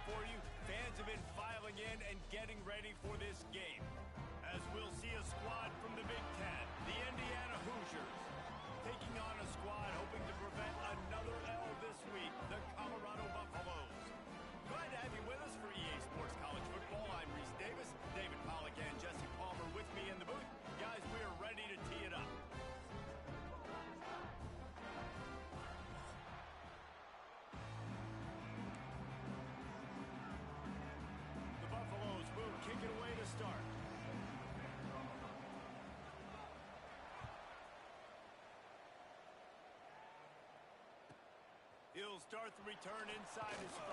for you. Fans have been filing in and getting ready for this game. As we'll see a squad from the Big Ten, the Indiana Hoosiers, taking on a squad hoping to prevent another L this week, the Colorado Buffaloes. Glad to have you with us for EA Sports College Football. I'm Reese Davis, David Pollack and Jesse Palmer with me in the booth. Guys, we are ready to tee it up. The Buffaloes will kick it away to start. He'll start the return inside his 5.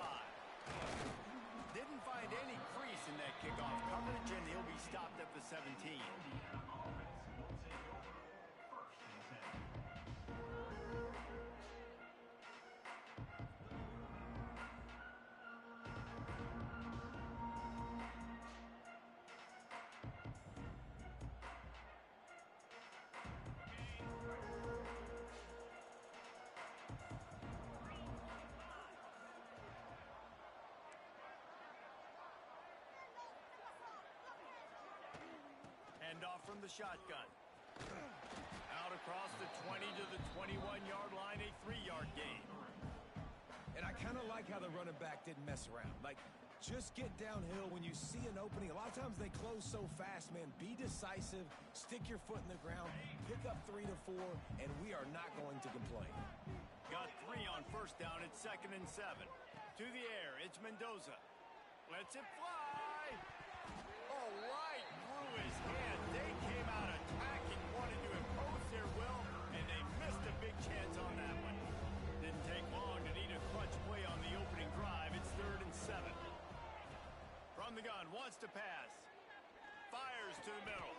Didn't find any crease in that kickoff coverage, and he'll be stopped at the 17. Hand off from the shotgun. Out across the 20 to the 21-yard line, a 3-yard gain. And I kind of like how the running back didn't mess around. Like, just get downhill when you see an opening. A lot of times they close so fast, man. Be decisive, stick your foot in the ground, pick up 3 to 4, and we are not going to complain. Got 3 on first down. It's 2nd and 7. To the air, it's Mendoza. Lets it fly. Oh, right through his hand. They came out attacking, wanted to impose their will, and they missed a big chance on that one. Didn't take long to need a clutch play on the opening drive. It's 3rd and 7. From the gun, wants to pass. Fires to the middle.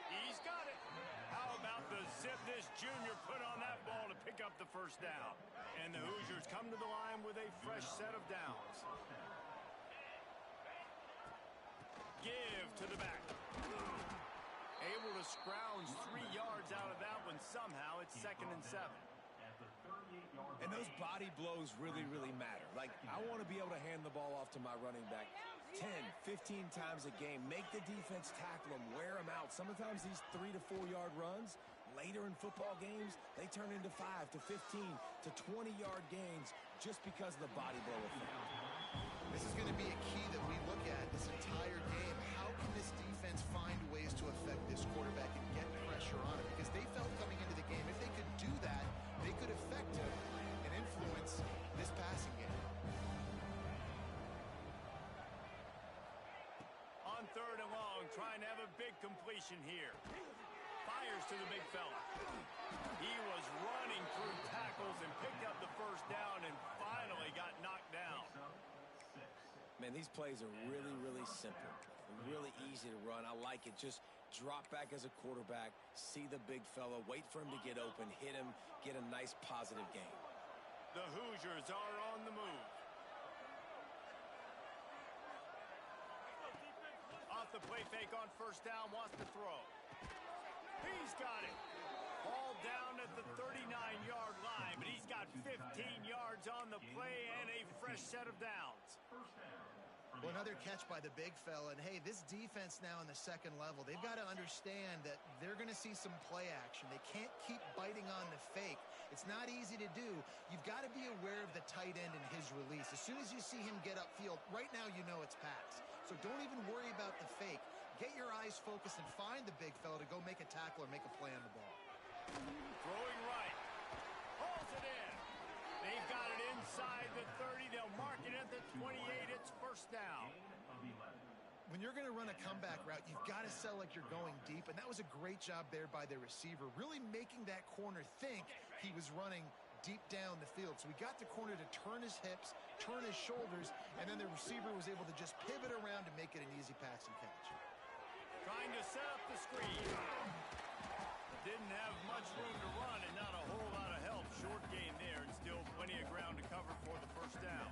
He's got it. How about the zip this junior put on that ball to pick up the first down? And the Hoosiers come to the line with a fresh set of downs. Give to the back. Able to scrounge 3 yards out of that one somehow. It's 2nd and 7. And those body blows really, really matter. Like, I want to be able to hand the ball off to my running back 10, 15 times a game. Make the defense tackle them, wear them out. Sometimes these 3 to 4 yard runs, later in football games, they turn into 5 to 15 to 20-yard gains just because of the body blow effect. This is going to be a key that we look at this entire game. How can this defense find ways to affect this quarterback and get pressure on him? Because they felt coming into the game, if they could do that, they could affect him and influence this passing game. On 3rd and long, trying to have a big completion here. Fires to the big fella. He was running through tackles and picked up the first down and finally got knocked down. Man, these plays are really, really simple. Really easy to run. I like it. Just drop back as a quarterback, see the big fella, wait for him to get open, hit him, get a nice positive gain. The Hoosiers are on the move. Off the play fake on first down, wants to throw. He's got it. Ball down at the 39-yard line, but he's got 15 yards on the play and a fresh set of downs. Well, another catch by the big fella. And, hey, this defense now in the second level, they've got to understand that they're going to see some play action. They can't keep biting on the fake. It's not easy to do. You've got to be aware of the tight end and his release. As soon as you see him get upfield, right now you know it's pass. So don't even worry about the fake. Get your eyes focused and find the big fella to go make a tackle or make a play on the ball. Throwing right. Hauls it in. They've got it inside the 30. They'll mark it at the 28. It's first down. When you're going to run a comeback route, you've got to sell like you're going deep, and that was a great job there by the receiver, really making that corner think he was running deep down the field. So we got the corner to turn his hips, turn his shoulders, and then the receiver was able to just pivot around to make it an easy pass and catch. Trying to set up the screen. Didn't have much room to run and not a whole lot of help. Short gain there and still plenty of ground to cover for the first down.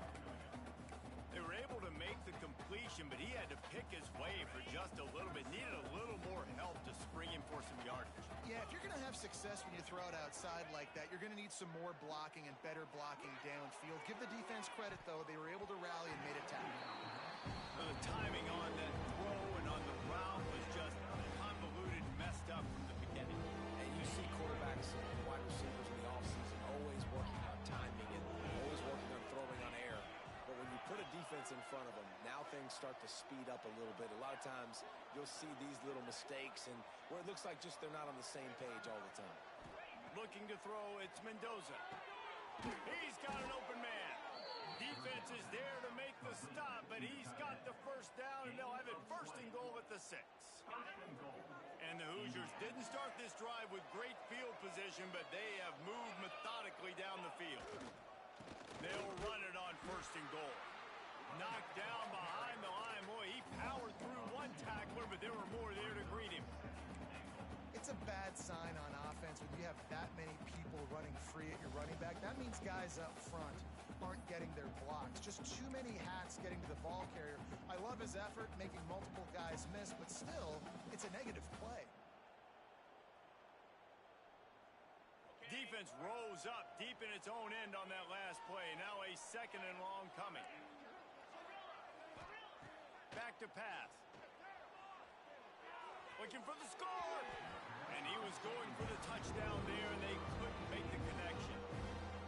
They were able to make the completion separation, but he had to pick his way for just a little bit. Needed a little more help to spring him for some yardage. Yeah, if you're going to have success when you throw it outside like that, you're going to need some more blocking and better blocking downfield. Give the defense credit, though. They were able to rally and made a tackle. The timing on that throw and on the route was just convoluted and messed up from the beginning. And you see quarterbacks and wide receivers in the offseason always working on timing and always working on throwing on air. But when you put a defense in front of them, now things start to speed up a little bit. A lot of times you'll see these little mistakes and where it looks like just they're not on the same page all the time. Looking to throw, it's Mendoza. He's got an open man. Defense is there to make the stop, but he's got the first down, and they'll have it first and goal at the 6. And the Hoosiers didn't start this drive with great field position, but they have moved methodically down the field. They'll run it on first and goal. Knocked down behind the line. Boy, he powered through one tackler, but there were more there to greet him. It's a bad sign on offense when you have that many people running free at your running back. That means guys up front aren't getting their blocks. Just too many hats getting to the ball carrier. I love his effort, making multiple guys miss, but still, it's a negative play. Defense rose up deep in its own end on that last play. Now a second and long coming. Back to pass. Looking for the score. And he was going for the touchdown there, and they couldn't make the connection.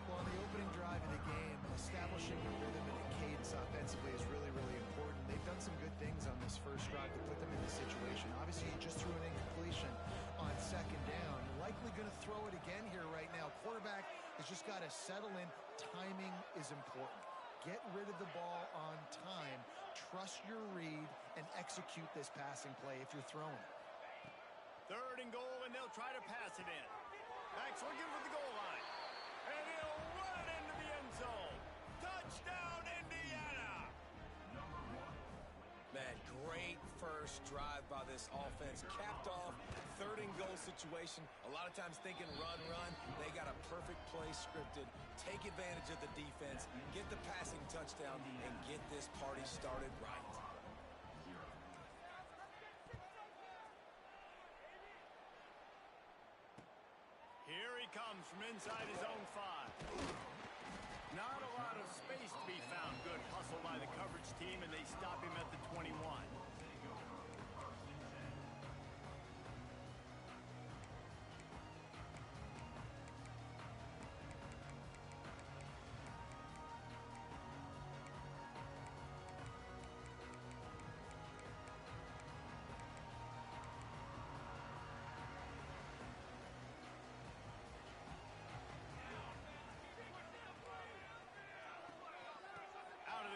Well, in the opening drive of the game, establishing a rhythm and a cadence offensively is really, really important. They've done some good things on this first drive to put them in this situation. Obviously, he just threw an incompletion on second down. Likely going to throw it again here right now. Quarterback has just got to settle in. Timing is important. Get rid of the ball on time. Trust your read and execute this passing play if you're throwing. Third and goal, and they'll try to pass it in. Backs looking for the goal line. And he'll run it into the end zone. Touchdown, Indiana! Man, great first drive by this offense. Capped off, third and goal situation. A lot of times thinking run. They got a perfect play scripted. Take advantage of the defense, get the passing touchdown, and get this party started right. Here he comes from inside his own 5. Not a lot of space to be found. Good hustle by the coverage team, and they stop him at the 21.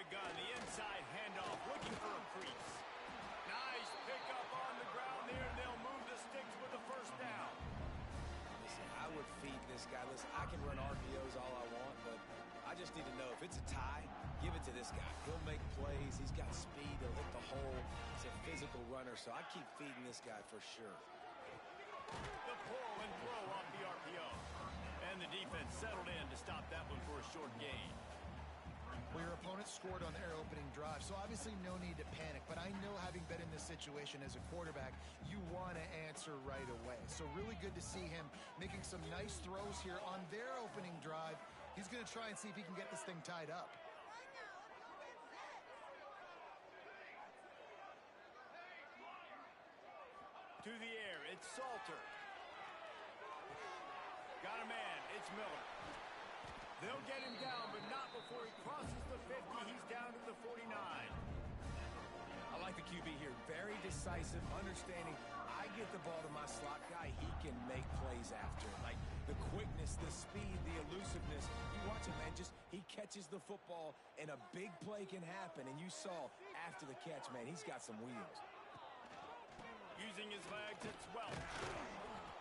Gun, the inside handoff, looking for a crease. Nice pickup on the ground there, and they'll move the sticks with the first down. Listen, I would feed this guy. Listen, I can run RPOs all I want, but I just need to know if it's a tie, give it to this guy. He'll make plays. He's got speed. He'll hit the hole. He's a physical runner, so I keep feeding this guy for sure. The pull and throw off the RPO. And the defense settled in to stop that one for a short gain. Well, your opponent scored on their opening drive, so obviously no need to panic. But I know, having been in this situation as a quarterback, you want to answer right away. So really good to see him making some nice throws here on their opening drive. He's going to try and see if he can get this thing tied up. To the air, it's Salter. Got a man, it's Miller. They'll get him down, but not before he crosses the 50. He's down to the 49. I like the QB here. Very decisive, understanding. I get the ball to my slot guy. He can make plays after it. Like the quickness, the speed, the elusiveness. You watch him, man. He catches the football, and a big play can happen. And you saw after the catch, man, he's got some wheels. Using his legs, it's Welch.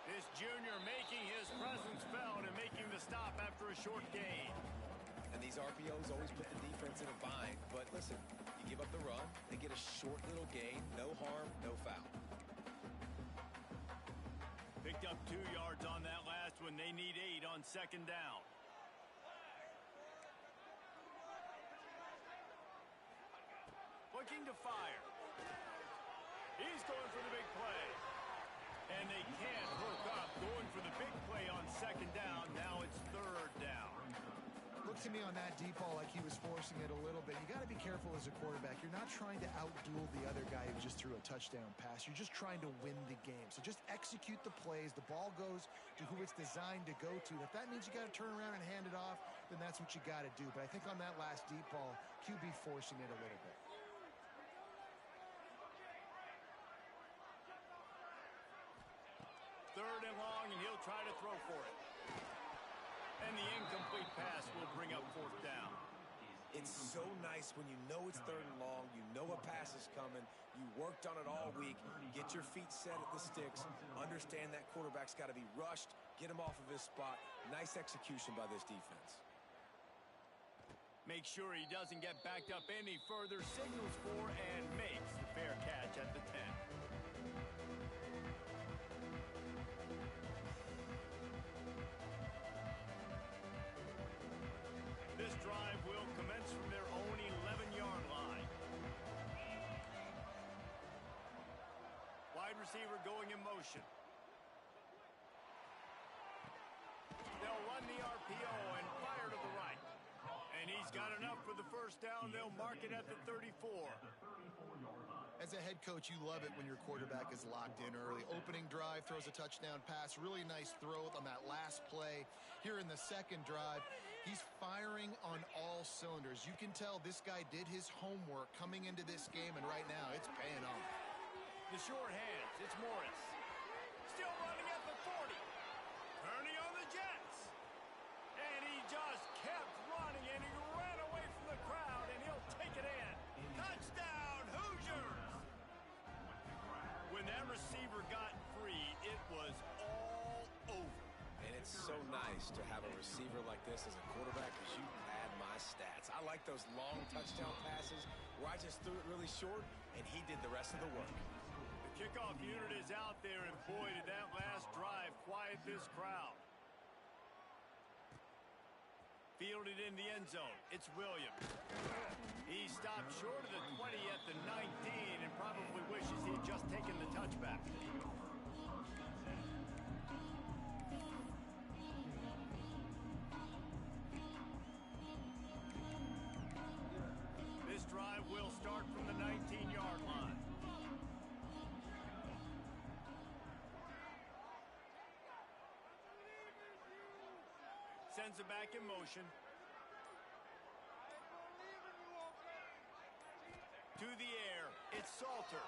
This junior making his presence felt and making the stop after a short gain. And these RPOs always put the defense in a bind. But listen, you give up the run, they get a short little gain, no harm, no foul. Picked up 2 yards on that last one. They need 8 on second down. looking to fire. He's going for the big play. And they can't hook up. Going for the big play on second down. Now it's third down. Looked to me on that deep ball like he was forcing it a little bit. You got to be careful as a quarterback. You're not trying to outduel the other guy who just threw a touchdown pass. You're just trying to win the game. So just execute the plays. The ball goes to who it's designed to go to. And if that means you got to turn around and hand it off, then that's what you got to do. But I think on that last deep ball, QB forcing it a little bit. Third and long, and he'll try to throw for it. And the incomplete pass will bring up fourth down. It's so nice when you know it's third and long, you know a pass is coming, you worked on it all week, get your feet set at the sticks, understand that quarterback's got to be rushed, get him off of his spot. Nice execution by this defense. Make sure he doesn't get backed up any further, signals for and makes the fair catch at the 10. This drive will commence from their own 11-yard line. Wide receiver going in motion. They'll run the RPO and fire to the right. And he's got enough for the first down. They'll mark it at the 34. As a head coach, you love it when your quarterback is locked in early. Opening drive, throws a touchdown pass. Really nice throw on that last play. Here in the second drive, he's firing on all cylinders. You can tell this guy did his homework coming into this game, and right now it's paying off. The short hands, it's Morris. Still running at the 40. Turning on the Jets. And he just kept running, and he ran away from the crowd, and he'll take it in. Touchdown, Hoosiers! When that receiver got free, it was all over. And it's so nice to have a receiver like this as a quarterback because you pad my stats. I like those long touchdown passes where I just threw it really short, and he did the rest of the work. The kickoff unit is out there, and boy, did that last drive quiet this crowd. Fielded in the end zone. It's Williams. He stopped short of the 20 at the 19 and probably wishes he'd just taken the touchback. This drive will start from the 19-yard line. Sends it back in motion. To the air, it's Salter.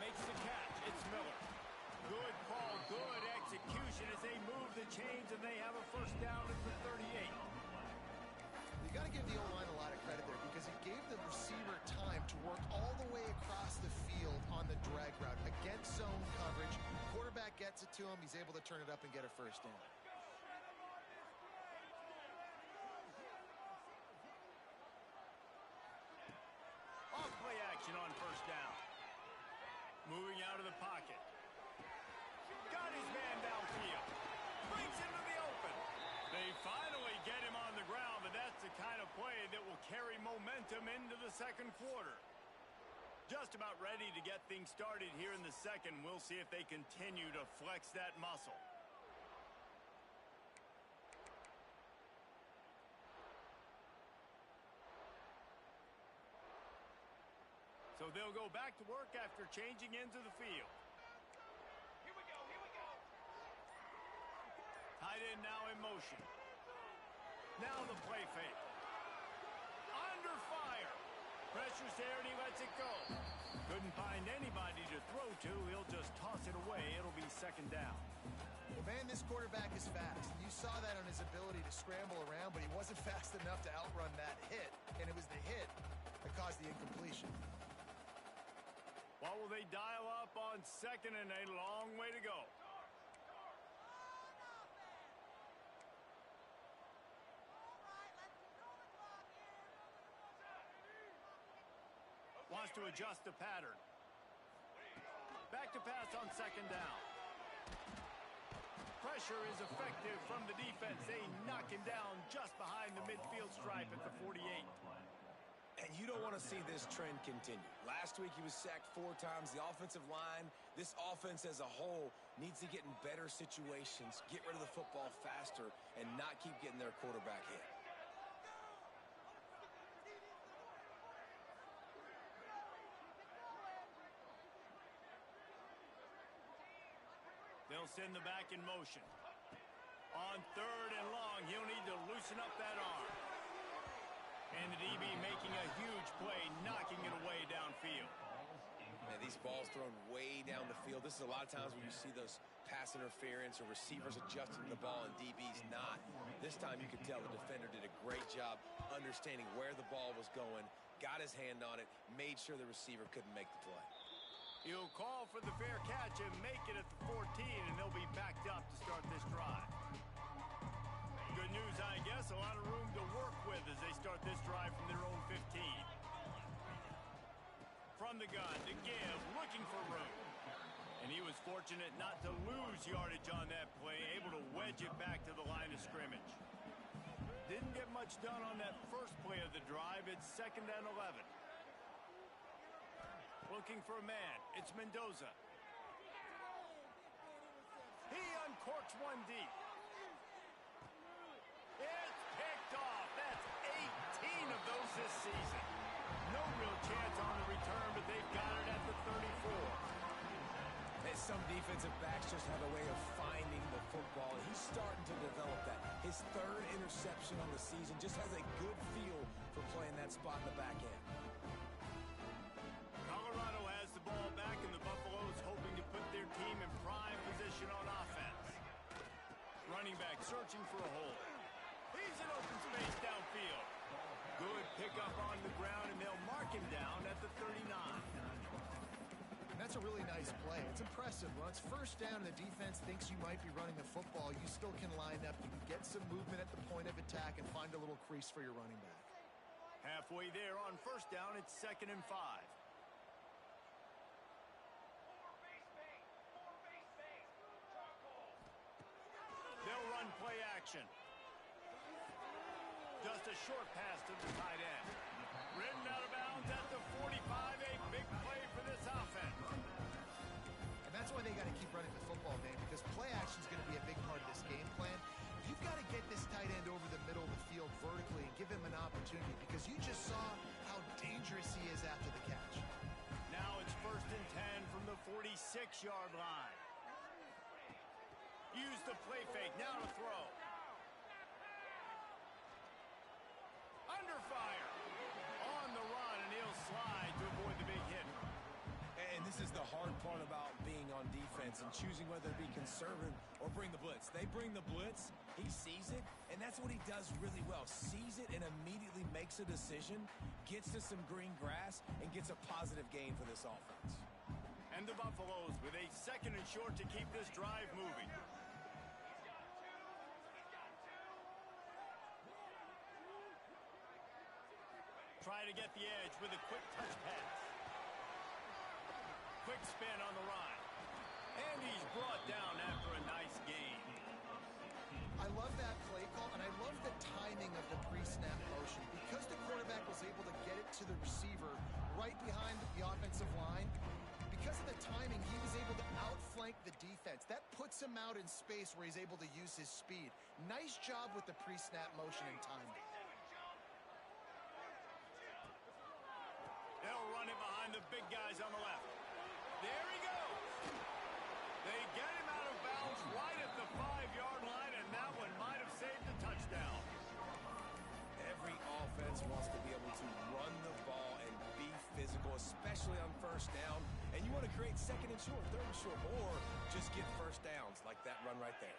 Makes the catch, it's Miller. Good call, good execution as they move the chains and they have a first down at the 38. You got to give the O-line a lot of credit there because it gave the receiver time to work all the way across the field on the drag route against zone coverage. Quarterback gets it to him. He's able to turn it up and get a first down. Off-play action on first down. Moving out of the pocket. Got his man downfield. Brings him to the open. They finally get him on the ground, but that's the kind of play that will carry momentum into the second quarter. Just about ready to get things started here in the second. We'll see if they continue to flex that muscle. So they'll go back to work after changing into the field. Here we go, here we go. Tight end now in motion. Now the play fake. Under fire. Pressure's there and he lets it go. Couldn't find anybody to throw to. He'll just toss it away. It'll be second down. Well, man, this quarterback is fast. You saw that on his ability to scramble around, but he wasn't fast enough to outrun that hit. And it was the hit that caused the incompletion. What will they dial up on second and a long way to go? Wants to adjust the pattern. Back to pass on second down. Pressure is effective from the defense. They knock him down just behind the midfield stripe at the 48. And you don't want to see this trend continue. Last week he was sacked 4 times. The offensive line, this offense as a whole, needs to get in better situations, get rid of the football faster, and not keep getting their quarterback hit. They'll send the back in motion. On 3rd and long, he'll need to loosen up that arm. And the DB making a huge play, knocking it away downfield. Man, these balls thrown way down the field. This is a lot of times when you see those pass interference or receivers adjusting the ball and DBs not. This time you could tell the defender did a great job understanding where the ball was going, got his hand on it, made sure the receiver couldn't make the play. He'll call for the fair catch and make it at the 14, and they'll be backed up to start this drive. Good news, I guess, a lot of room to work with as they start this drive from their own 15. From the gun to give, looking for room. And he was fortunate not to lose yardage on that play, able to wedge it back to the line of scrimmage. Didn't get much done on that first play of the drive. It's 2nd and 11. Looking for a man. It's Mendoza. He uncorks one deep. It's picked off. That's 18 of those this season. No real chance on the return, but they've got it at the 34. And some defensive backs just have a way of finding the football. He's starting to develop that. His 3rd interception on the season, just has a good feel for playing that spot in the back end. Colorado has the ball back, and the Buffaloes hoping to put their team in prime position on offense. Running back searching for a hole. He's in open space downfield. Good pickup on the ground, and they'll mark him down at the 39. And that's a really nice play. It's impressive. When it's 1st down and the defense thinks you might be running the football, you still can line up. You can get some movement at the point of attack and find a little crease for your running back. Halfway there on 1st down, it's 2nd and 5. They'll run play action. Just a short pass to the tight end. Ridden out of bounds at the 45. A big play for this offense. And that's why they got to keep running the football, man, because play action is going to be a big part of this game plan. You've got to get this tight end over the middle of the field vertically and give him an opportunity, because you just saw how dangerous he is after the catch. Now it's 1st and 10 from the 46-yard line. Use the play fake. Now to throw. Under fire. On the run, and he'll slide to avoid the big hit. And this is the hard part about being on defense and choosing whether to be conservative or bring the blitz. They bring the blitz, he sees it, and that's what he does really well. Sees it and immediately makes a decision, gets to some green grass, and gets a positive gain for this offense. And the Buffaloes with a 2nd and short to keep this drive moving. Try to get the edge with a quick touch pass. Quick spin on the run. And he's brought down after a nice gain. I love that play call, and I love the timing of the pre-snap motion. Because the quarterback was able to get it to the receiver right behind the offensive line, because of the timing, he was able to outflank the defense. That puts him out in space where he's able to use his speed. Nice job with the pre-snap motion and timing. They'll run it behind the big guys on the left. There he goes. They get him out of bounds right at the 5-yard line, and that one might have saved the touchdown. Every offense wants to be able to run the ball and be physical, especially on 1st down. And you want to create 2nd and short, 3rd and short, or just get 1st downs like that run right there.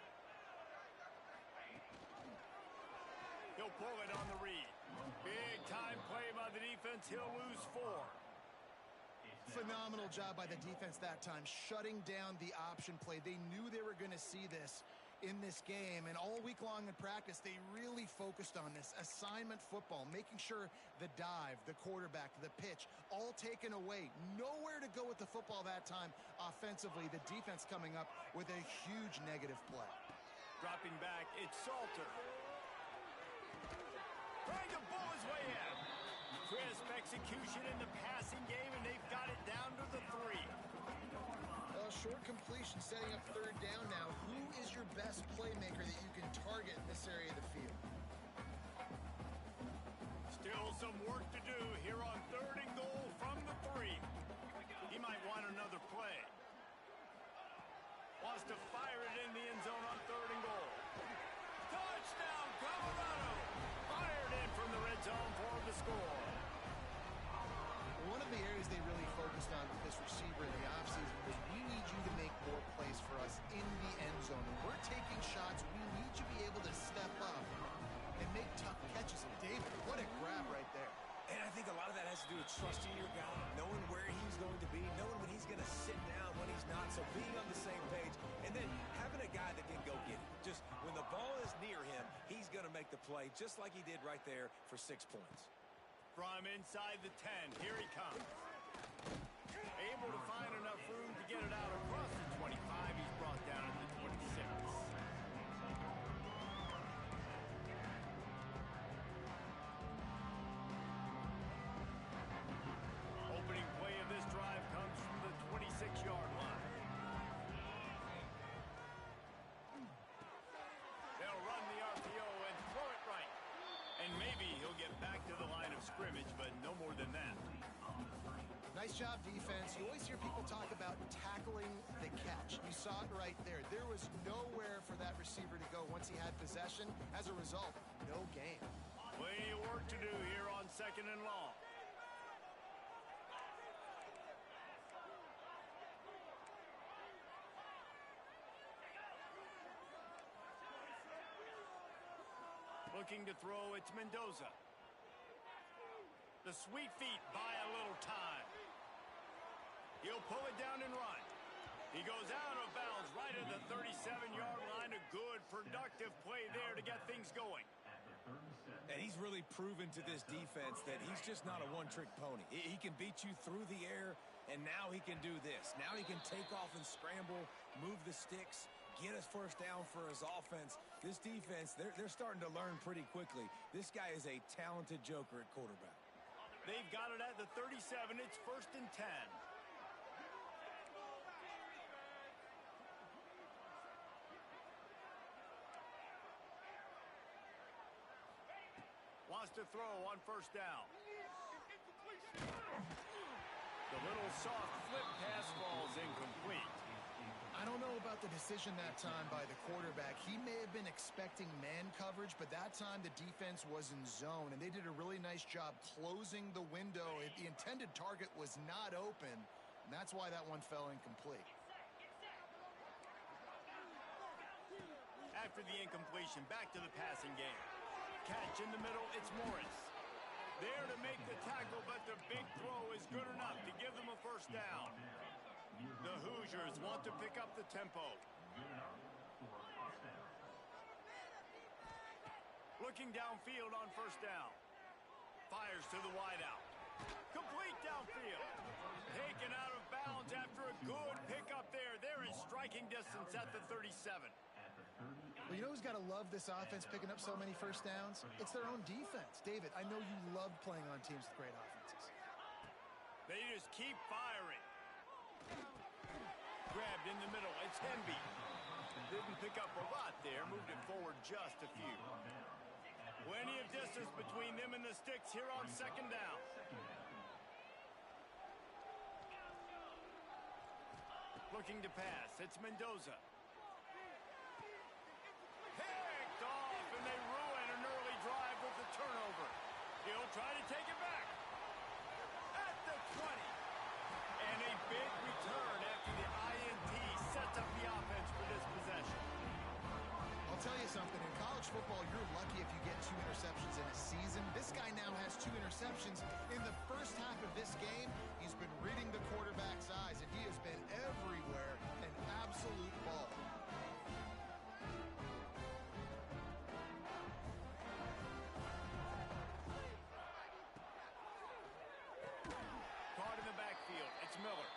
He'll pull it on the read. Big time play by the defense. He'll lose 4. Phenomenal job by the defense that time, shutting down the option play. They knew they were going to see this in this game, and all week long in practice, they really focused on this assignment football, making sure the dive, the quarterback, the pitch, all taken away. Nowhere to go with the football that time offensively. The defense coming up with a huge negative play. Dropping back, it's Salter. Trying to pull his way in. Crisp execution in the passing game, and they've got it down to the 3. Short completion setting up third down now. Who is your best playmaker that you can target in this area of the field? Still some work to do here on 3rd and goal from the 3. He might want another play. Wants to fire it in the end zone on 3rd and goal. Touchdown, Colorado! Fired in from the red zone for the score. One of the areas they really focused on with this receiver in the offseason was we need you to make more plays for us in the end zone. When we're taking shots, we need you to be able to step up and make tough catches. And David, what a grab right there. And I think a lot of that has to do with trusting your guy, knowing where he's going to be, knowing when he's going to sit down, when he's not, so being on the same page, and then having a guy that can go get it. Just when the ball is near him, he's going to make the play just like he did right there for 6 points. From inside the 10, here he comes. Able to find enough room to get it out across the 25. He's brought down at the 26. Opening play of this drive comes from the 26-yard line. They'll run the RPO and throw it right. And maybe he'll get back to the line of scrimmage, but no more than that. Nice job, defense. You always hear people talk about tackling the catch. You saw it right there. There was nowhere for that receiver to go once he had possession. As a result, no gain. Plenty of work to do here on 2nd and long. Looking to throw, it's Mendoza. The sweet feet buy a little time. He'll pull it down and run. He goes out of bounds right at the 37-yard line. A good, productive play there to get things going. And he's really proven to this defense that he's just not a one-trick pony. He can beat you through the air, and now he can do this. Now he can take off and scramble, move the sticks, get us first down for his offense. This defense, they're starting to learn pretty quickly. This guy is a talented joker at quarterback. They've got it at the 37. It's 1st and 10. Wants to throw on 1st down. The little soft flip pass falls incomplete. I don't know about the decision that time by the quarterback. He may have been expecting man coverage, but that time the defense was in zone, and they did a really nice job closing the window. The intended target was not open, and that's why that one fell incomplete. After the incompletion, back to the passing game. Catch in the middle, it's Morris. There to make the tackle, but the big throw is good enough to give them a 1st down. The Hoosiers want to pick up the tempo. Looking downfield on 1st down. Fires to the wideout. Complete downfield. Taken out of bounds after a good pickup there. They're in striking distance at the 37. Well, you know who's got to love this offense picking up so many 1st downs? It's their own defense. David, I know you love playing on teams with great offenses. They just keep firing. Grabbed in the middle. It's Henby. Didn't pick up a lot there. Moved it forward just a few. Plenty of distance between them and the sticks here on 2nd down. Looking to pass. It's Mendoza. Picked off, and they ruin an early drive with the turnover. He'll try to take it back. At the 20. And a big return after the INT sets up the offense for this possession. I'll tell you something. In college football, you're lucky if you get 2 interceptions in a season. This guy now has 2 interceptions. In the first half of this game, he's been reading the quarterback's eyes, and he has been everywhere, an absolute ball. Caught in the backfield. It's Miller.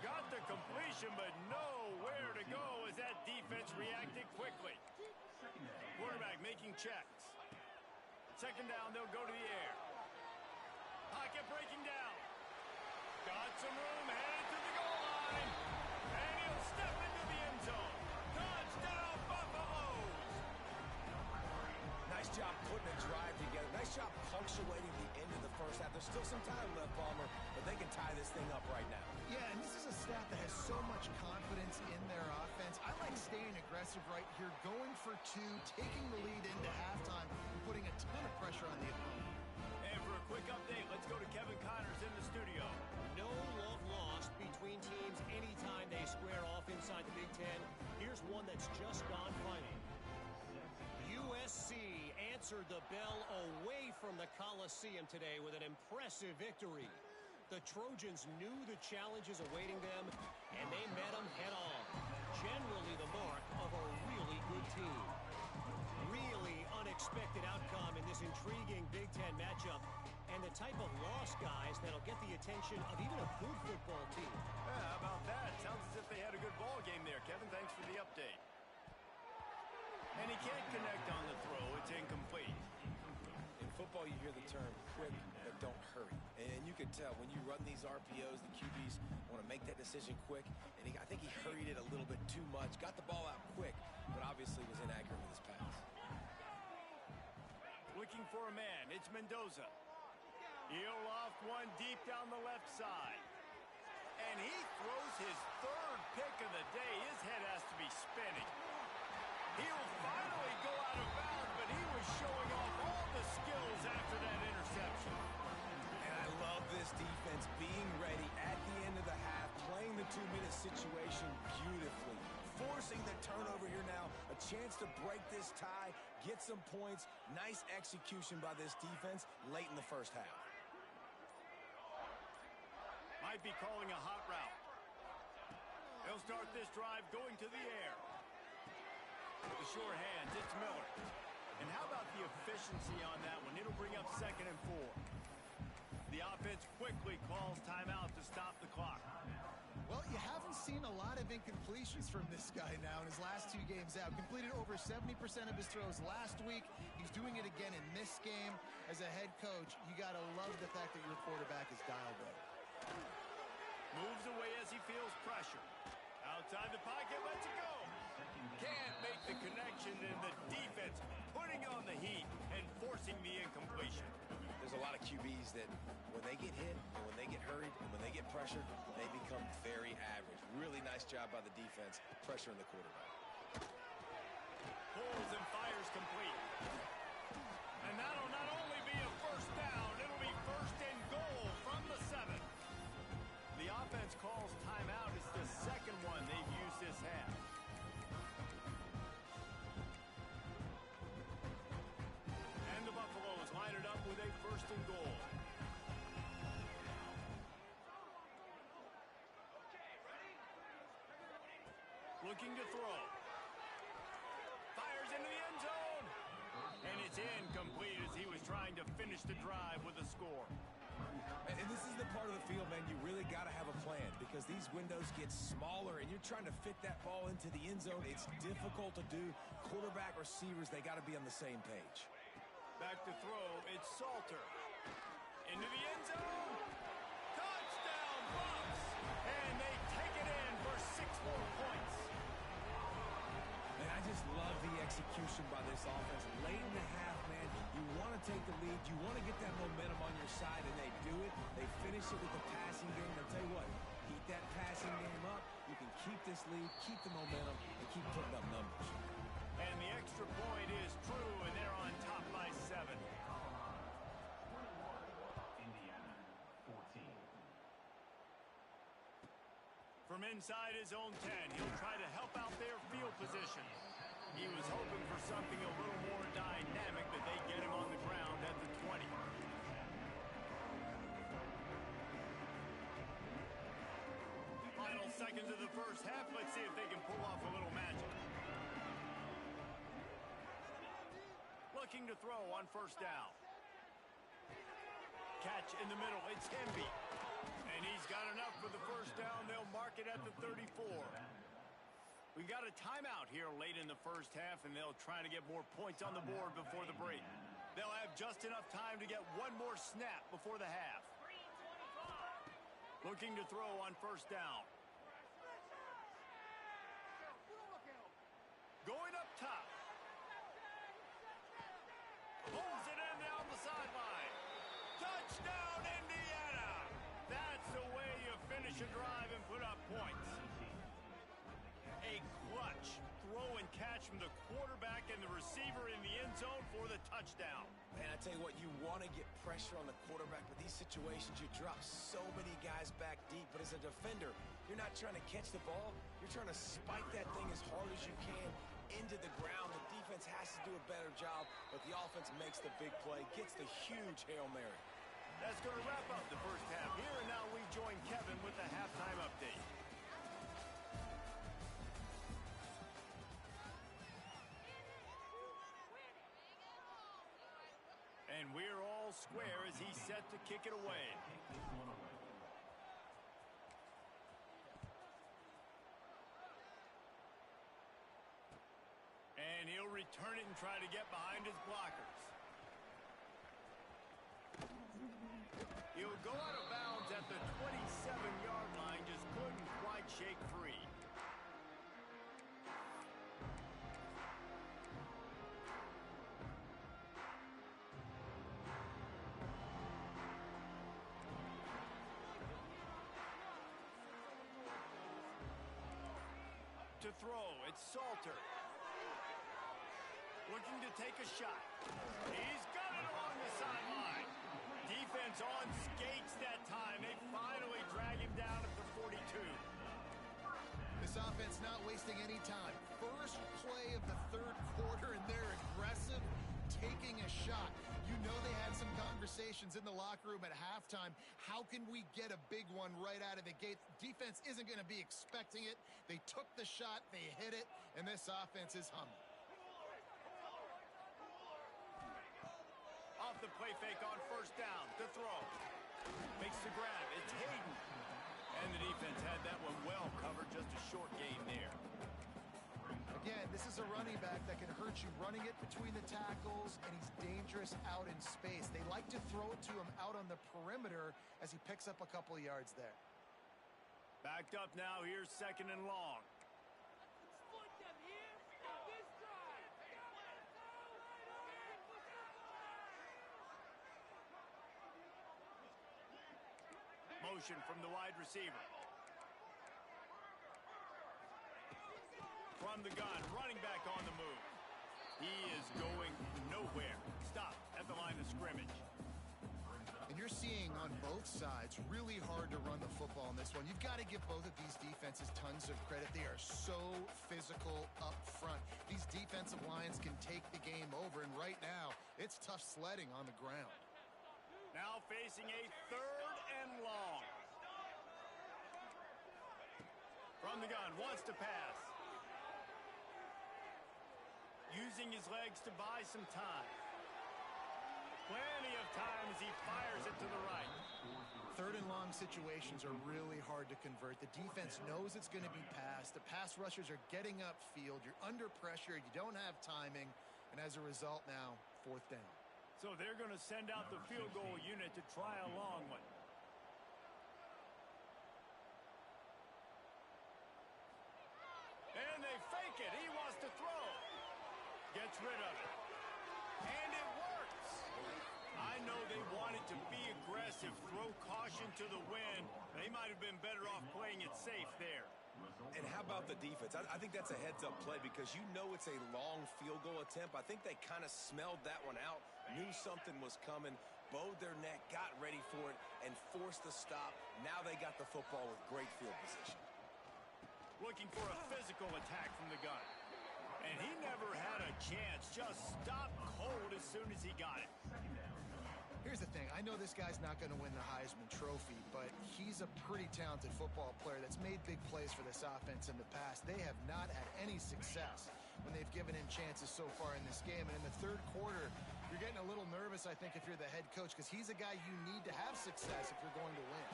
Got the completion, but nowhere to go as that defense reacted quickly. Quarterback making checks. 2nd down, they'll go to the air. Pocket putting a drive together. Nice job punctuating the end of the first half. There's still some time left, Palmer, but they can tie this thing up right now. Yeah, and this is a staff that has so much confidence in their offense. I like staying aggressive right here, going for two, taking the lead into halftime, and putting a ton of pressure on the opponent. And for a quick update, let's go to Kevin Connors in the studio. No love lost between teams anytime they square off inside the Big Ten. Here's one that's just gone final. USC answered the bell away from the Coliseum today with an impressive victory. The Trojans knew the challenges awaiting them, and they met them head-on. Generally the mark of a really good team. Really unexpected outcome in this intriguing Big Ten matchup, and the type of loss, guys, that'll get the attention of even a good football team. Yeah, how about that? Sounds as if they had a good ball game there, Kevin. Thanks for the update. And he can't connect on the throw. It's incomplete. In football, you hear the term quick, but don't hurry. And you can tell when you run these RPOs, the QBs want to make that decision quick. And I think he hurried it a little bit too much. Got the ball out quick, but obviously was inaccurate with his pass. Looking for a man. It's Mendoza. He'll loft one deep down the left side. And he throws his third pick of the day. His head has to be spinning. He'll finally go out of bounds, but he was showing off all the skills after that interception. And I love this defense being ready at the end of the half, playing the 2-minute situation beautifully, forcing the turnover here now, a chance to break this tie, get some points. Nice execution by this defense late in the first half. Might be calling a hot route. They'll start this drive going to the air. The short hands, it's Miller. And how about the efficiency on that one? It'll bring up 2nd and 4. The offense quickly calls timeout to stop the clock. Well, you haven't seen a lot of incompletions from this guy now in his last 2 games out. Completed over 70% of his throws last week. He's doing it again in this game. As a head coach, you got to love the fact that your quarterback is dialed up. Moves away as he feels pressure. Outside the pocket, lets it go. Can't make the connection, and the defense putting on the heat and forcing the incompletion. There's a lot of QBs that when they get hit and when they get hurried and when they get pressured, they become very average. Really nice job by the defense, pressuring the quarterback. Pulls and fires complete. And that'll not only be a first down, it'll be 1st and goal from the 7. The offense calls timeout. It's the 2nd one they've used this half. And the Buffaloes line it up with a 1st and goal. Looking to throw. Fires into the end zone. And it's incomplete as he was trying to finish the drive with a score. And this is the part of the field, man, you really got to have a plan because these windows get smaller and you're trying to fit that ball into the end zone. It's difficult to do. Quarterback, receivers, they got to be on the same page. Back to throw, it's Salter. Into the end zone. Touchdown, Bucks! And they take it in for 6 more points. And I just love the execution by this offense. Late in the half, man, you want to take the lead. You want to get that momentum on your side, and they do it. They finish it with the passing game. I'll tell you what, keep that passing game up. You can keep this lead, keep the momentum, and keep putting up numbers. And the extra point is true, and they're on top by 7. From inside his own 10, he'll try to help out their field position. He was hoping for something a little more dynamic, but they get him on the ground at the 20. Final seconds of the first half. Let's see if they can pull off a little magic. Looking to throw on 1st down. Catch in the middle. It's Hemby. And he's got enough for the 1st down. They'll mark it at the 34. We've got a timeout here late in the first half, and they'll try to get more points on the board before the break. They'll have just enough time to get one more snap before the half. Looking to throw on 1st down. Going up top. Pulls it in down the sideline. Touchdown, Indiana! That's the way you finish a drive and put up points. A clutch throw and catch from the quarterback and the receiver in the end zone for the touchdown. Man, I tell you what, you want to get pressure on the quarterback, but these situations, you drop so many guys back deep. But as a defender, you're not trying to catch the ball. You're trying to spike that thing as hard as you can into the ground. The defense has to do a better job, but the offense makes the big play, gets the huge Hail Mary. That's going to wrap up the first half here, and now we join Kevin with the halftime update. And we're all square as he's set to kick it away. And he'll return it and try to get behind his blockers. He'll go out of bounds at the 27-yard line, just couldn't quite shake free. To throw, it's Salter. Looking to take a shot. He's got it along the sideline. Defense on skates that time. They finally drag him down at the 42. This offense not wasting any time. First play of the third quarter, and they're aggressive, taking a shot. You know they had some conversations in the locker room at halftime. How can we get a big one right out of the gate? Defense isn't going to be expecting it. They took the shot, they hit it, and this offense is humming. Off the play fake on first down. To throw. Makes the grab. It's Hayden. And the defense had that one well covered. Just a short gain there. Again, this is a running back that can hurt you running it between the tackles, and he's dangerous out in space. They like to throw it to him out on the perimeter as he picks up a couple of yards there. Backed up now. Here's second and long. Motion from the wide receiver. From the gun, running back on the move. He is going nowhere. Stop at the line of scrimmage. And you're seeing on both sides really hard to run the football in this one. You've got to give both of these defenses tons of credit. They are so physical up front. These defensive lines can take the game over, and right now, it's tough sledding on the ground. Now facing a third and long. From the gun, wants to pass. Using his legs to buy some time. Plenty of time as he fires it to the right. Third and long situations are really hard to convert. The defense knows it's going to be passed. The pass rushers are getting upfield. You're under pressure. You don't have timing. And as a result now, fourth down. So they're going to send out the field goal unit to try a long one. And they fake it. He wants to throw. Gets rid of it. And it works. I know they wanted to be aggressive, throw caution to the wind. They might have been better off playing it safe there. And how about the defense? I think that's a heads-up play because you know it's a long field goal attempt. I think they kind of smelled that one out, knew something was coming, bowed their neck, got ready for it, and forced the stop. Now they got the football with great field position. Looking for a physical attack from the gun. And he never had a chance. Just stopped cold as soon as he got it. Here's the thing. I know this guy's not going to win the Heisman Trophy, but he's a pretty talented football player that's made big plays for this offense in the past. They have not had any success when they've given him chances so far in this game. And in the third quarter, you're getting a little nervous, I think, if you're the head coach, because he's a guy you need to have success if you're going to win.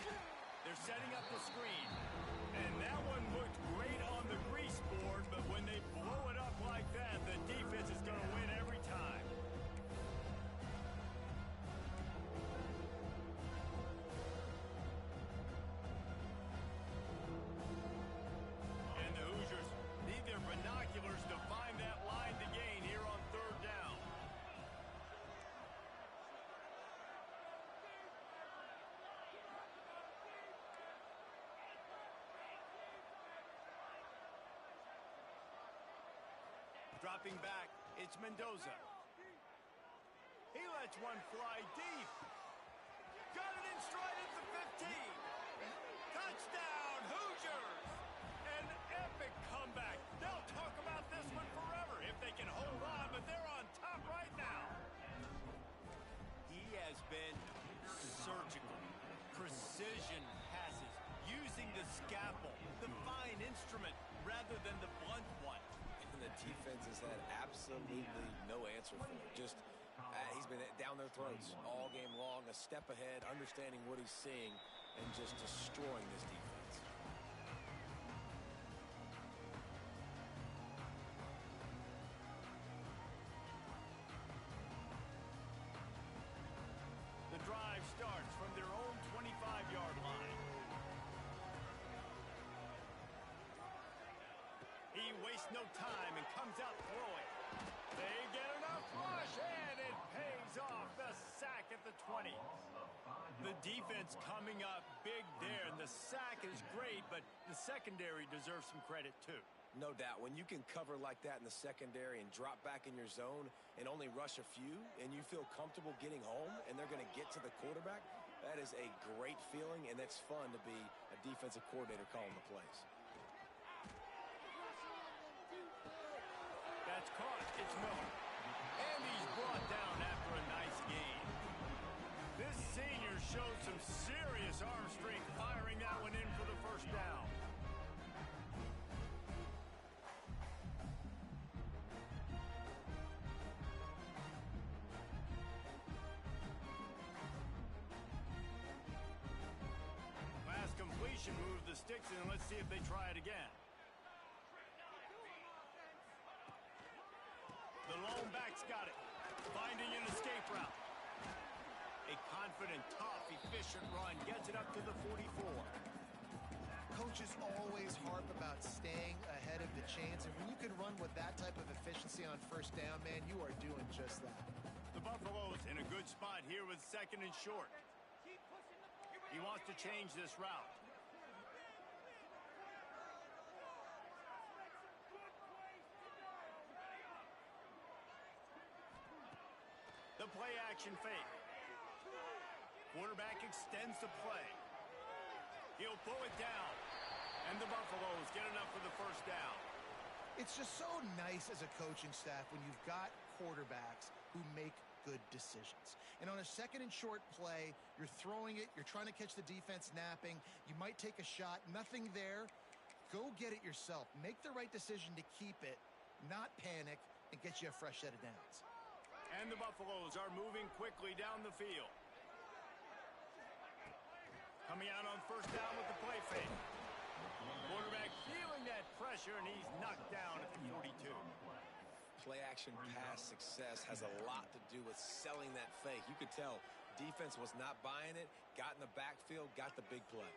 They're setting up the screen. And that one looked great on the grease board, but when they blow it up like that, the defense is going to win every time. And the Hoosiers need their binoculars to find that line to gain here on third down. Dropping back, it's Mendoza. He lets one fly deep. Got it in stride at the 15. Touchdown, Hoosiers! An epic comeback. They'll talk about this one forever if they can hold on, but they're on top right now. He has been surgical. Precision passes, using the scalpel, the fine instrument, rather than the blunt one. And the defense has had absolutely no answer for it. Just he's been down their throats all game long, a step ahead, understanding what he's seeing, and just destroying this defense. The drive starts from their own 25-yard line. He wastes no time and comes out throwing. They get enough rush, and it pays off. The sack at the 20. The defense coming up big there, and the sack is great, but the secondary deserves some credit too. No doubt. When you can cover like that in the secondary and drop back in your zone and only rush a few, and you feel comfortable getting home, and they're going to get to the quarterback, that is a great feeling, and that's fun to be a defensive coordinator calling the plays. That's caught. It's Miller. And he's brought down after a nice gain. This senior showed some serious arm strength firing that one in for the first down. Last completion moved the sticks in. Let's see if they try it again. The lone back's got it. Finding an escape route. A confident, tough, efficient run gets it up to the 44. Coaches always harp about staying ahead of the chains, and when you can run with that type of efficiency on first down, man, you are doing just that. The Buffaloes in a good spot here with second and short. He wants to change this route. The play action fake. Quarterback extends the play. He'll pull it down. And the Buffaloes get enough for the first down. It's just so nice as a coaching staff when you've got quarterbacks who make good decisions. And on a second and short play, you're throwing it, you're trying to catch the defense napping, you might take a shot, nothing there. Go get it yourself. Make the right decision to keep it, not panic, and get you a fresh set of downs. And the Buffaloes are moving quickly down the field. Coming out on first down with the play fake. Quarterback feeling that pressure, and he's knocked down at the 42. Play-action pass success has a lot to do with selling that fake. You could tell defense was not buying it, got in the backfield, got the big play.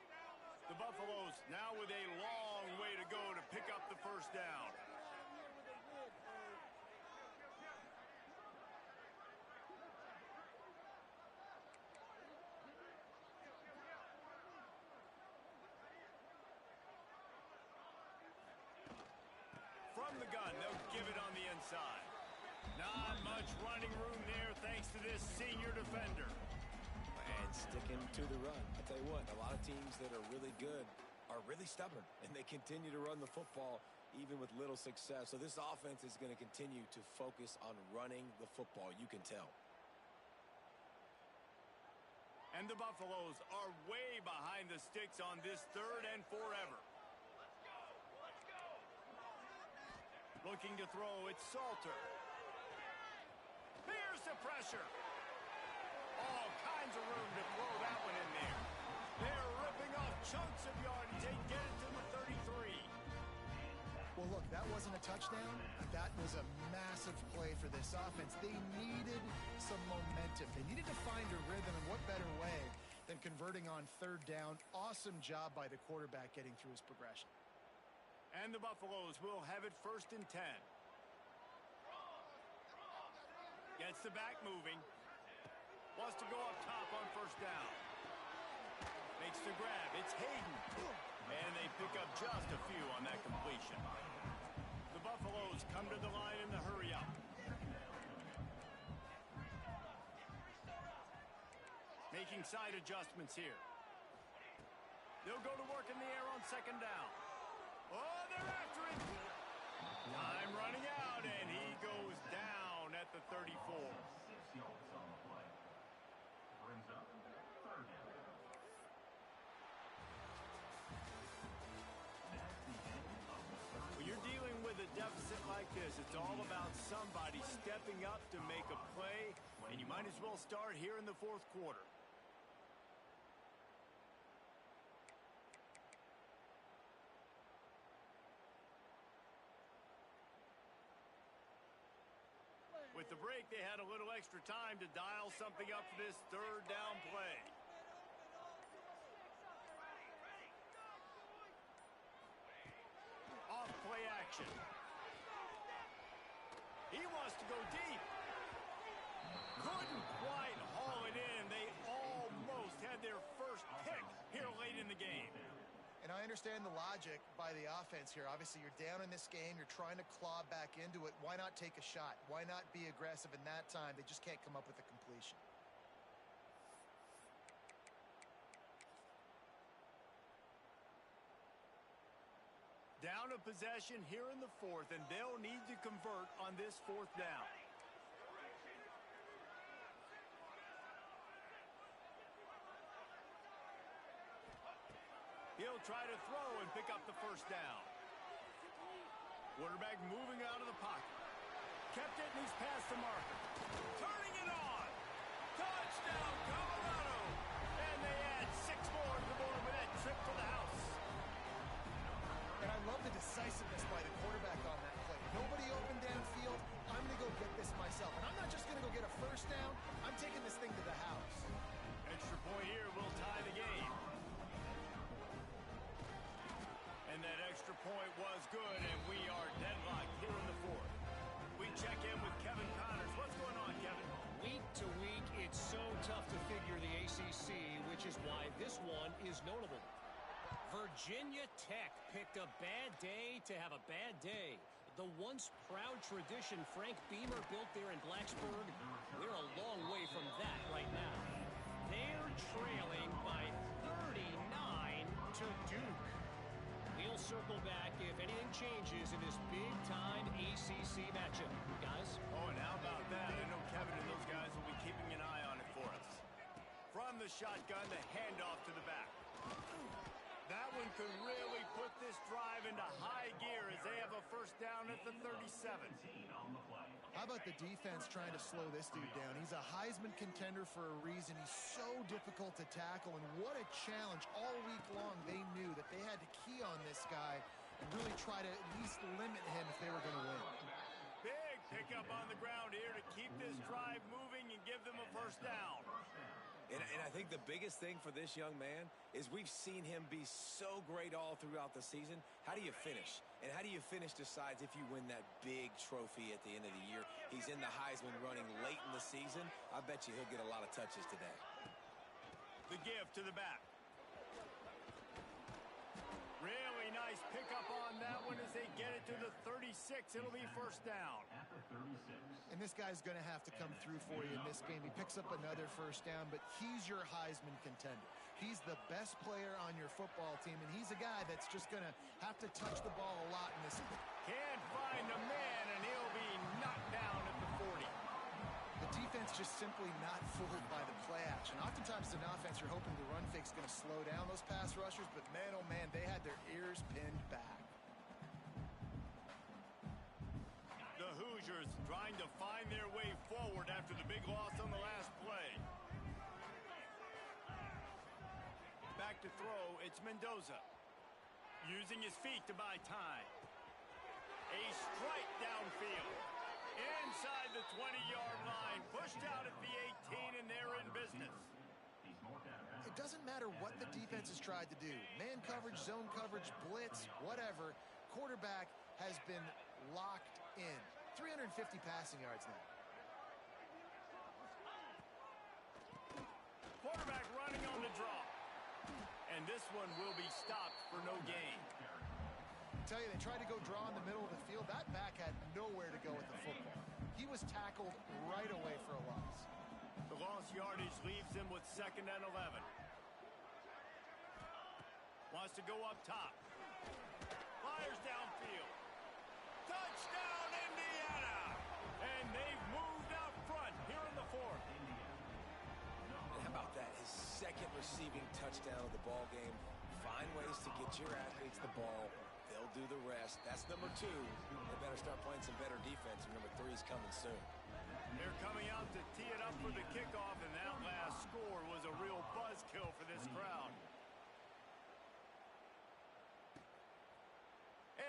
The Buffaloes now with a long way to go to pick up the first down. From the gun, they'll give it on the inside. Not much running room there thanks to this senior defender. And sticking to the run. I tell you what, a lot of teams that are really good are really stubborn, and they continue to run the football even with little success. So this offense is going to continue to focus on running the football, you can tell. And the Buffaloes are way behind the sticks on this third and forever. Looking to throw, it's Salter. Here's the pressure. All kinds of room to throw that one in there. They're ripping off chunks of yardage. They get it to the 33. Well, look, that wasn't a touchdown. That was a massive play for this offense. They needed some momentum. They needed to find a rhythm, and what better way than converting on third down. Awesome job by the quarterback getting through his progression. And the Buffaloes will have it first and 10. Gets the back moving. Wants to go up top on first down. Makes the grab. It's Hayden. And they pick up just a few on that completion. The Buffaloes come to the line in the hurry-up. Making side adjustments here. They'll go to work in the air on second down. Oh, they're after it. Time running out, and he goes down at the 34. When you're dealing with a deficit like this, it's all about somebody stepping up to make a play, and you might as well start here in the fourth quarter. With the break, they had a little extra time to dial something up for this third down play. Off play action. He wants to go deep. Couldn't quite haul it in. They almost had their first pick here late in the game. And I understand the logic by the offense here. Obviously, you're down in this game. You're trying to claw back into it. Why not take a shot? Why not be aggressive in that time? They just can't come up with a completion. Down a possession here in the fourth, and they'll need to convert on this fourth down. He'll try to throw and pick up the first down. Quarterback moving out of the pocket. Kept it, and he's past the marker. Turning it on. Touchdown, Colorado. And they add 6 more to the board with that trip to the house. And I love the decisiveness by the quarterback on that play. Nobody open downfield. I'm going to go get this myself. And I'm not just going to go get a first down. I'm taking this thing to the house. Extra point here will tie the game. And that extra point was good, and we are deadlocked here in the fourth. We check in with Kevin Connors. What's going on, Kevin? Week to week, it's so tough to figure the ACC, which is why this one is notable. Virginia Tech picked a bad day to have a bad day. The once proud tradition Frank Beamer built there in Blacksburg, we're a long way from that right now. They're trailing by 39 to Duke. We'll circle back if anything changes in this big-time ACC matchup. Guys? Oh, and how about that? I know Kevin and those guys will be keeping an eye on it for us. From the shotgun, the handoff to the back. That one could really put this drive into high gear as they have a first down at the 37. How about the defense trying to slow this dude down? He's a Heisman contender for a reason. He's so difficult to tackle, and what a challenge. All week long, they knew that they had to key on this guy and really try to at least limit him if they were going to win. Big pickup on the ground here to keep this drive moving and give them a first down. And I think the biggest thing for this young man is we've seen him be so great all throughout the season. How do you finish? And how do you finish decides if you win that big trophy at the end of the year. He's in the Heisman running late in the season. I bet you he'll get a lot of touches today. The give to the back. Really nice pickup on that one as they get it to the 36. It'll be first down. And this guy's going to have to come through for you in this game. He picks up another first down, but he's your Heisman contender. He's the best player on your football team, and he's a guy that's just going to have to touch the ball a lot in this game. Can't find a man, and he'll be knocked down at the 40. The defense just simply not fooled by the play action. Oftentimes, as an offense, you're hoping the run fake's going to slow down those pass rushers, but man, oh man, they had their ears pinned back. The Hoosiers trying to find their way forward after the big loss on the last play. Back to throw, it's Mendoza. Using his feet to buy time. A strike downfield. Inside the 20-yard line. Pushed out at the 18, and they're in business. It doesn't matter what the defense has tried to do. Man coverage, zone coverage, blitz, whatever. Quarterback has been locked in. 350 passing yards now. Quarterback running on the draw. And this one will be stopped for no gain. Tell you, they tried to go draw in the middle of the field. That back had nowhere to go with the football. He was tackled right away for a loss. The lost yardage leaves him with 2nd and 11. Wants to go up top. Fires downfield. Touchdown, Indiana! And they've moved out front here in the 4th. And how about that? His 2nd receiving touchdown of the ball game. Find ways to get your athletes the ball. They'll do the rest. That's number 2. They better start playing some better defense. And number 3 is coming soon. They're coming out to tee it up for the kickoff, and that last score was a real buzzkill for this crowd.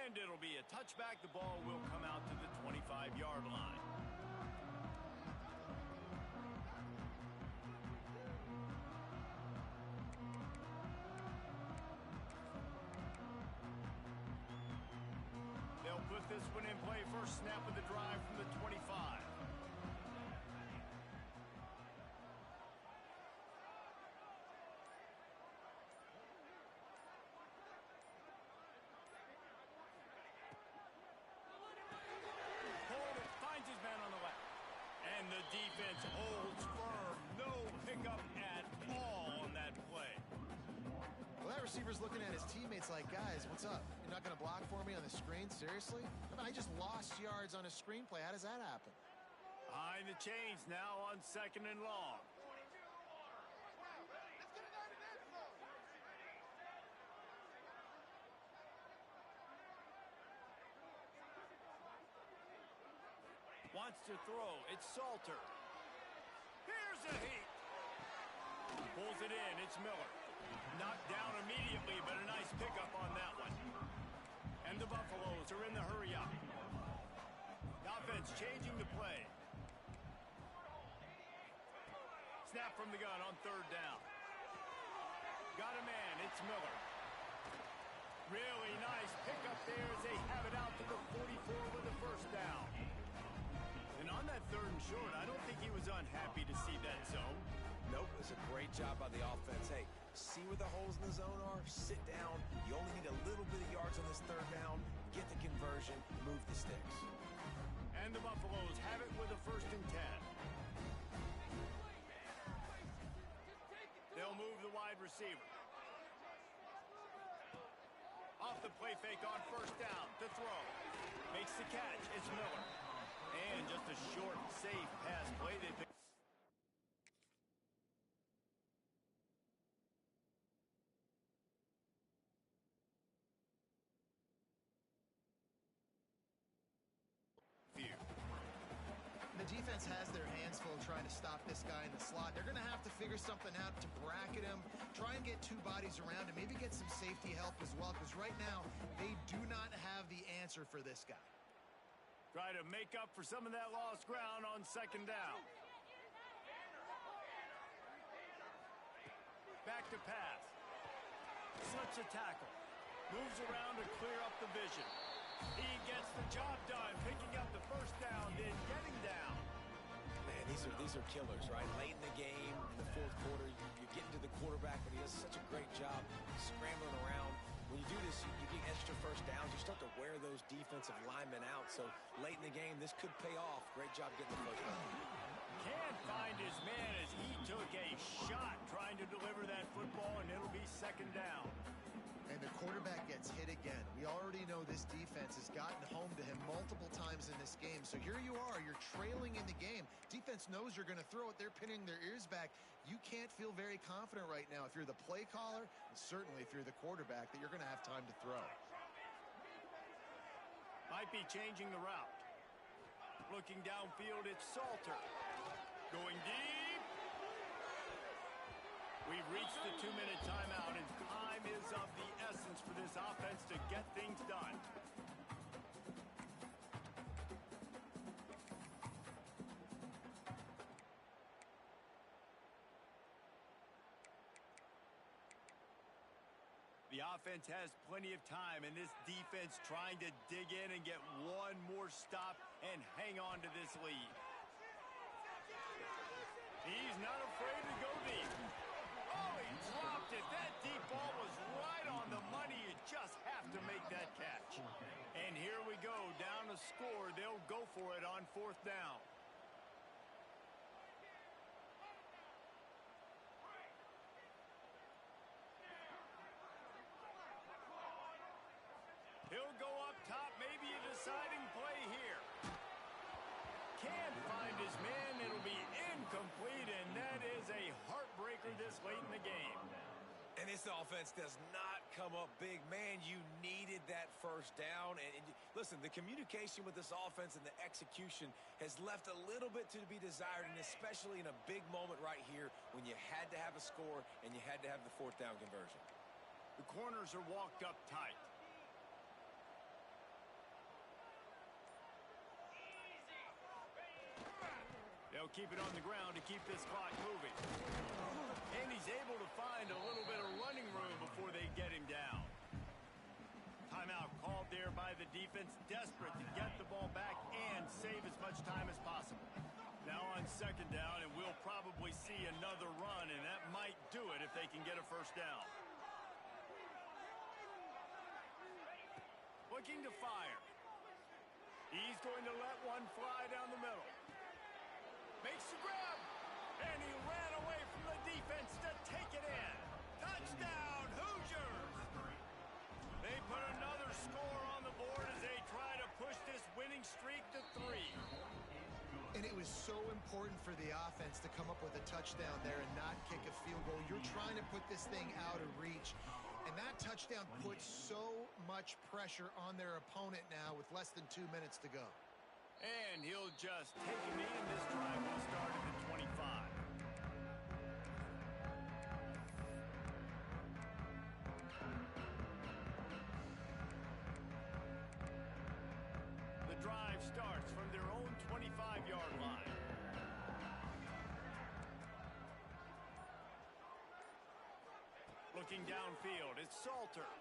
And it'll be a touchback. The ball will come out to the 25-yard line. They'll put this one in play. First snap of the drive from the 25. Finds his man on the left. And the defense holds firm. No pickup at all on that play. Well, that receiver's looking at his teammates like, guys, what's up? You're not going to block for me on the screen? Seriously? I just lost yards on a screenplay. How does that happen? Behind the chains now on 2nd and long. Wants to throw. It's Salter. Here's a heat. Pulls it in. It's Miller. Knocked down immediately, but a nice pickup on that one. And the Buffaloes are in the hurry up. The offense changing the play. Snap from the gun on 3rd down. Got a man. It's Miller. Really nice pickup there as they have it out to the 44 with the 1st down. And on that 3rd and short, I don't think he was unhappy to see that zone. Nope, it's a great job by the offense. Hey, see where the holes in the zone are? Sit down. You only need a little bit of yards on this 3rd down. Get the conversion. Move the sticks. And the Buffaloes have it with a 1st and 10. They'll move the wide receiver. Off the play fake on 1st down to throw. Makes the catch. It's Miller. And just a short, safe pass play. They pick. The defense has their hands full trying to stop this guy in the slot. They're going to have to figure something out to bracket him, try and get 2 bodies around him, maybe get some safety help as well, because right now they do not have the answer for this guy. Try to make up for some of that lost ground on 2nd down. Back to pass. Slips a tackle. Moves around to clear up the vision. He gets the job done, picking up the 1st down, then getting down. Man, these are killers, right? Late in the game, in the 4th quarter, you're getting to the quarterback, but he does such a great job scrambling around. When you do this, you get extra 1st downs. You start to wear those defensive linemen out. So late in the game, this could pay off. Great job getting the 1st down. Can't find his man as he took a shot trying to deliver that football, and it'll be 2nd down. And the quarterback gets hit again. We already know this defense has gotten home to him multiple times in this game. So here you are, you're trailing in the game. Defense knows you're going to throw it. They're pinning their ears back. You can't feel very confident right now if you're the play caller, and certainly if you're the quarterback, that you're going to have time to throw. Might be changing the route. Looking downfield, it's Salter. Going deep. We've reached the 2-minute timeout, and time is of the essence for this offense to get things done. The offense has plenty of time, and this defense trying to dig in and get one more stop and hang on to this lead. He's not afraid to go deep. Oh, he dropped it. That deep ball was right on the money. You just have to make that catch. 4th down. He'll go up top, maybe a deciding play here. Can't find his man. It'll be incomplete, and that is a heartbreaker this late in the game. And this offense does not come up big. Man, you needed that first down. And listen, the communication with this offense and the execution has left a little bit to be desired, and especially in a big moment right here when you had to have a score and you had to have the 4th down conversion. The corners are walked up tight. They'll keep it on the ground to keep this clock moving. And he's able to find a little bit of running room before they get him down. Timeout called there by the defense, desperate to get the ball back and save as much time as possible. Now on 2nd down, and we'll probably see another run, and that might do it if they can get a first down. Looking to fire. He's going to let one fly down the middle. Makes the grab, and he ran away from the defense to take it in. Touchdown, Hoosiers! They put another score on the board as they try to push this winning streak to 3. And it was so important for the offense to come up with a touchdown there and not kick a field goal. You're trying to put this thing out of reach. And that touchdown puts so much pressure on their opponent now with less than 2 minutes to go. And he'll just take him in. This drive will start at the 25. The drive starts from their own 25-yard line. Looking downfield, it's Salter.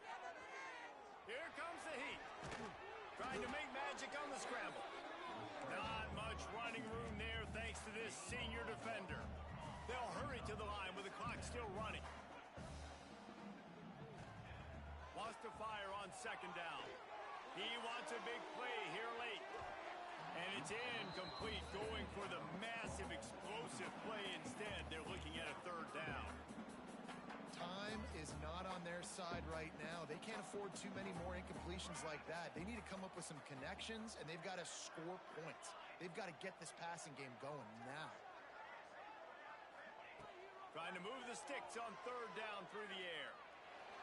Here comes the heat. Trying to make magic on the scramble. Not much running room there thanks to this senior defender. They'll hurry to the line with the clock still running. Wants to fire on 2nd down. He wants a big play here late. And it's incomplete, going for the massive explosive play instead. They're looking at a 3rd down. Time is not on their side right now. They can't afford too many more incompletions like that. They need to come up with some connections, and they've got to score points. They've got to get this passing game going now. Trying to move the sticks on 3rd down through the air.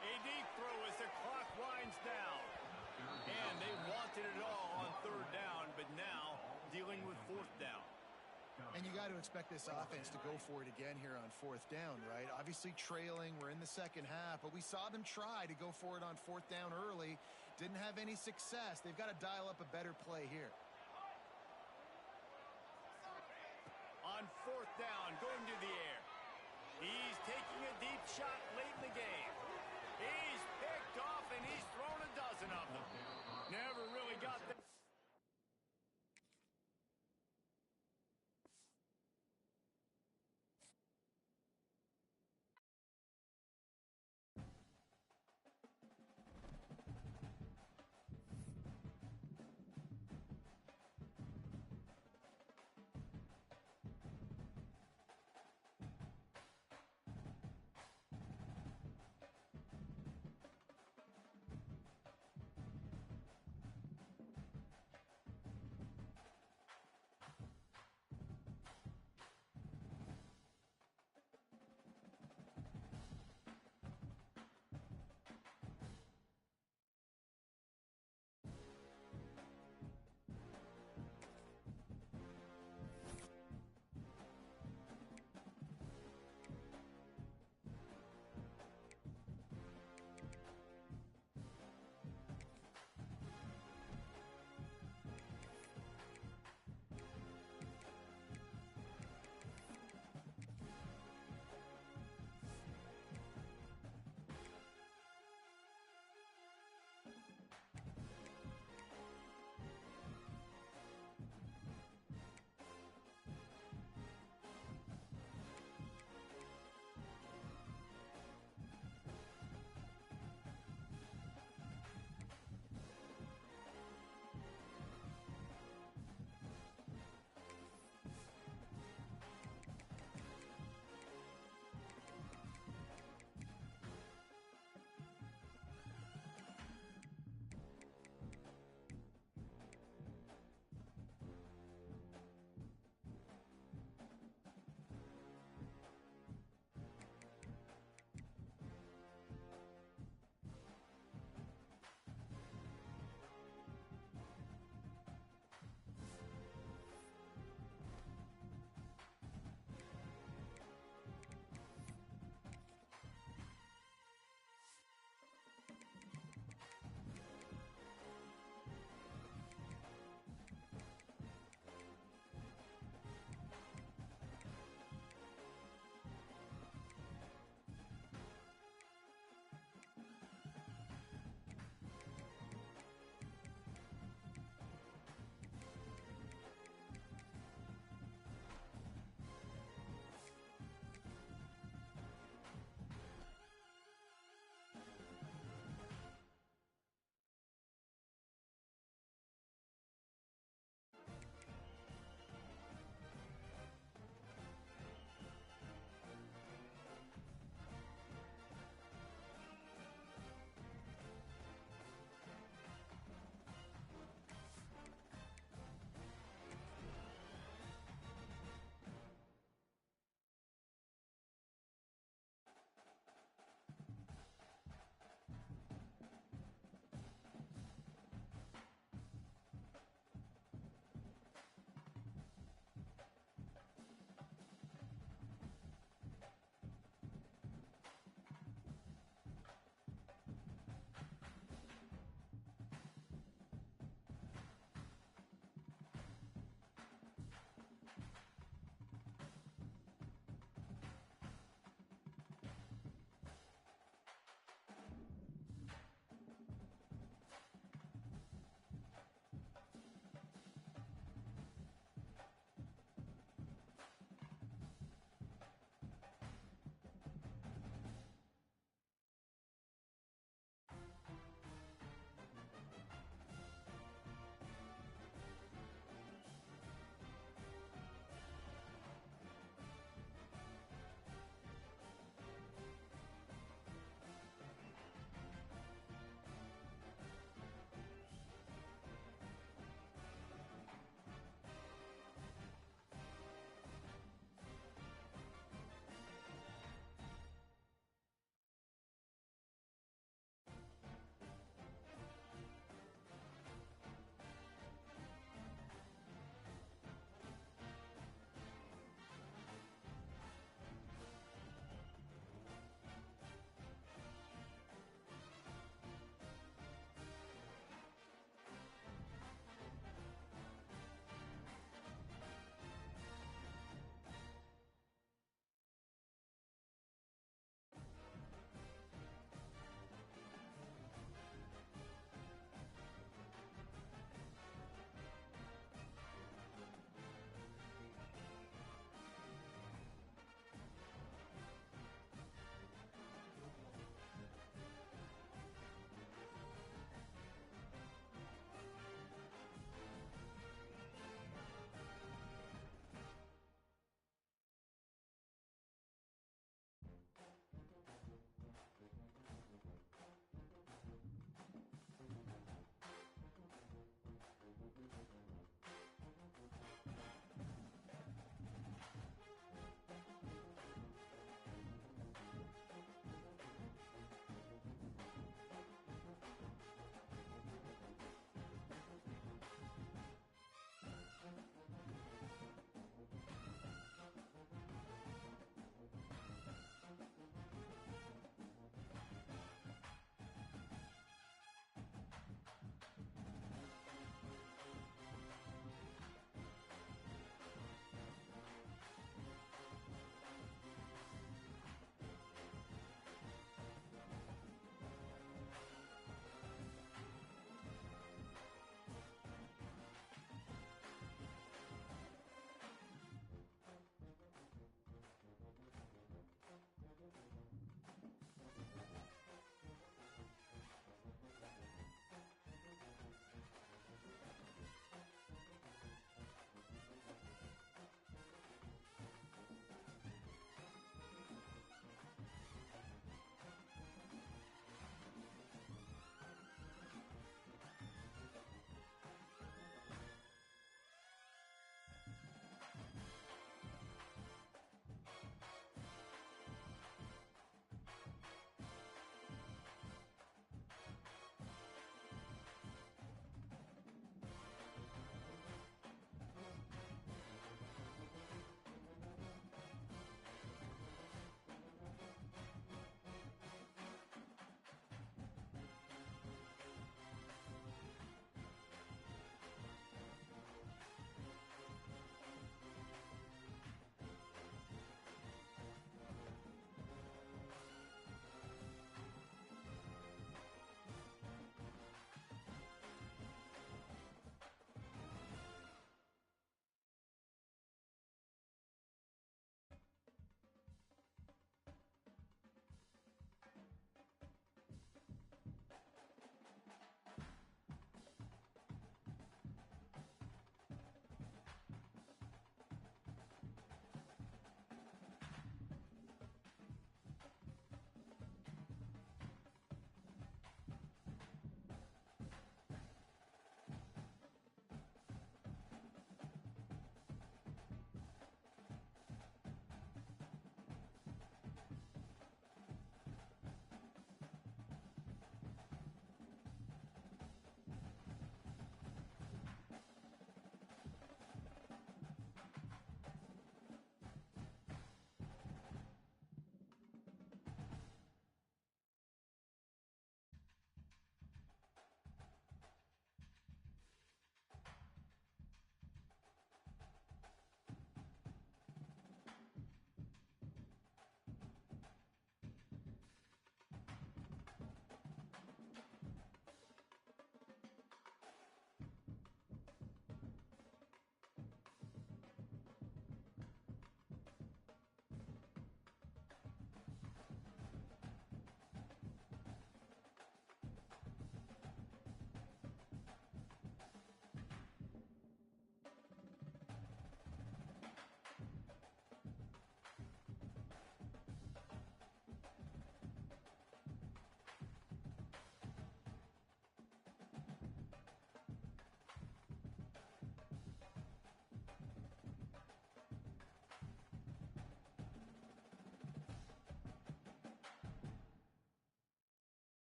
A deep throw as the clock winds down. And they wanted it all on 3rd down, but now dealing with 4th down. And you got to expect this offense to go for it again here on 4th down, right? Obviously trailing, we're in the 2nd half, but we saw them try to go for it on 4th down early. Didn't have any success. They've got to dial up a better play here. On 4th down, going to the air. He's taking a deep shot late in the